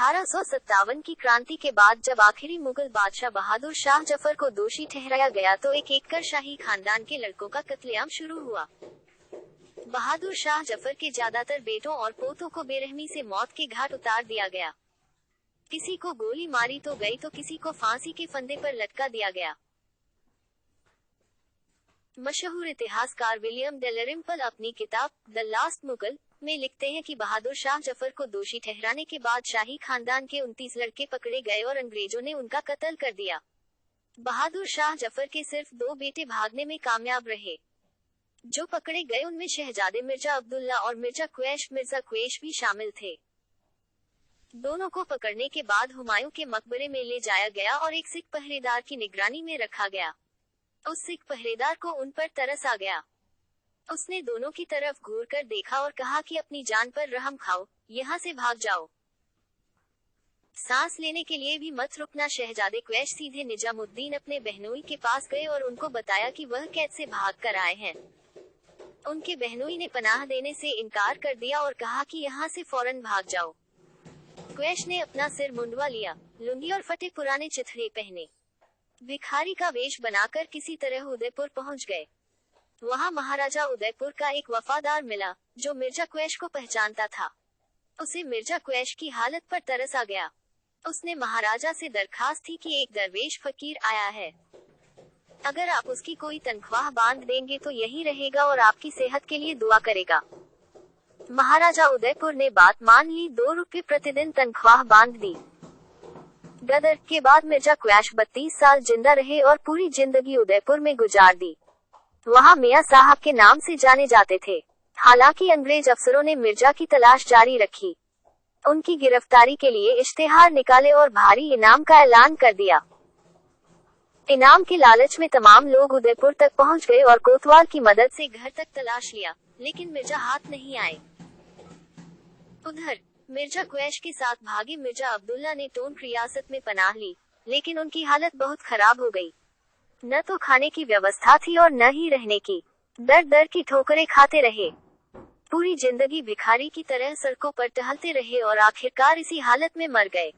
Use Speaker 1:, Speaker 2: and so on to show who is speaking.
Speaker 1: 1857 की क्रांति के बाद जब आखिरी मुगल बादशाह बहादुर शाह जफर को दोषी ठहराया गया तो एक कर शाही खानदान के लड़कों का कत्लेआम शुरू हुआ। बहादुर शाह जफर के ज्यादातर बेटों और पोतों को बेरहमी से मौत के घाट उतार दिया गया। किसी को गोली मारी तो गई तो किसी को फांसी के फंदे पर लटका दिया गया। मशहूर इतिहासकार विलियम डेलरिम्पल अपनी किताब द लास्ट मुगल में लिखते हैं कि बहादुर शाह जफर को दोषी ठहराने के बाद शाही खानदान के 29 लड़के पकड़े गए और अंग्रेजों ने उनका कत्ल कर दिया। बहादुर शाह जफर के सिर्फ 2 बेटे भागने में कामयाब रहे। जो पकड़े गए उनमें शहजादे मिर्जा अब्दुल्ला और मिर्जा क्वेश भी शामिल थे। दोनों को पकड़ने के बाद हुमायूं के मकबरे में ले जाया गया और एक सिख पहरेदार की निगरानी में रखा गया। उस सिख पहरेदार को उन पर तरस आ गया। उसने दोनों की तरफ घूर कर देखा और कहा कि अपनी जान पर रहम खाओ, यहाँ से भाग जाओ। सांस लेने के लिए भी मत रुकना। शहजादे क्वैश सीधे निजामुद्दीन अपने बहनोई के पास गए और उनको बताया कि वह कैद से भाग कर आए हैं। उनके बहनोई ने पनाह देने से इनकार कर दिया और कहा कि यहाँ से फौरन भाग जाओ। क्वैश ने अपना सिर मुंडवा लिया, लुंगी और फटे पुराने चिथड़े पहने, भिखारी का वेश बनाकर किसी तरह उदयपुर पहुंच गए। वहां महाराजा उदयपुर का एक वफादार मिला जो मिर्जा क्वैश को पहचानता था। उसे मिर्जा क्वैश की हालत पर तरस आ गया। उसने महाराजा से दरखास्त की कि एक दरवेश फकीर आया है, अगर आप उसकी कोई तनख्वाह बांध देंगे तो यही रहेगा और आपकी सेहत के लिए दुआ करेगा। महाराजा उदयपुर ने बात मान ली, 2 रुपये प्रतिदिन तनख्वाह बांध दी। गदर के बाद मिर्जा क्वैश 32 साल जिंदा रहे और पूरी जिंदगी उदयपुर में गुजार दी। वहाँ मियाँ साहब के नाम से जाने जाते थे। हालांकि अंग्रेज अफसरों ने मिर्जा की तलाश जारी रखी। उनकी गिरफ्तारी के लिए इश्तेहार निकाले और भारी इनाम का ऐलान कर दिया। इनाम के लालच में तमाम लोग उदयपुर तक पहुँच गए और कोतवाल की मदद से घर तक तलाश लिया, लेकिन मिर्जा हाथ नहीं आए। उधर मिर्जा क्वैश के साथ भागे मिर्जा अब्दुल्ला ने टोंक रियासत में पनाह ली, लेकिन उनकी हालत बहुत खराब हो गई। न तो खाने की व्यवस्था थी और न ही रहने की। दर दर की ठोकरें खाते रहे। पूरी जिंदगी भिखारी की तरह सड़कों पर टहलते रहे और आखिरकार इसी हालत में मर गए।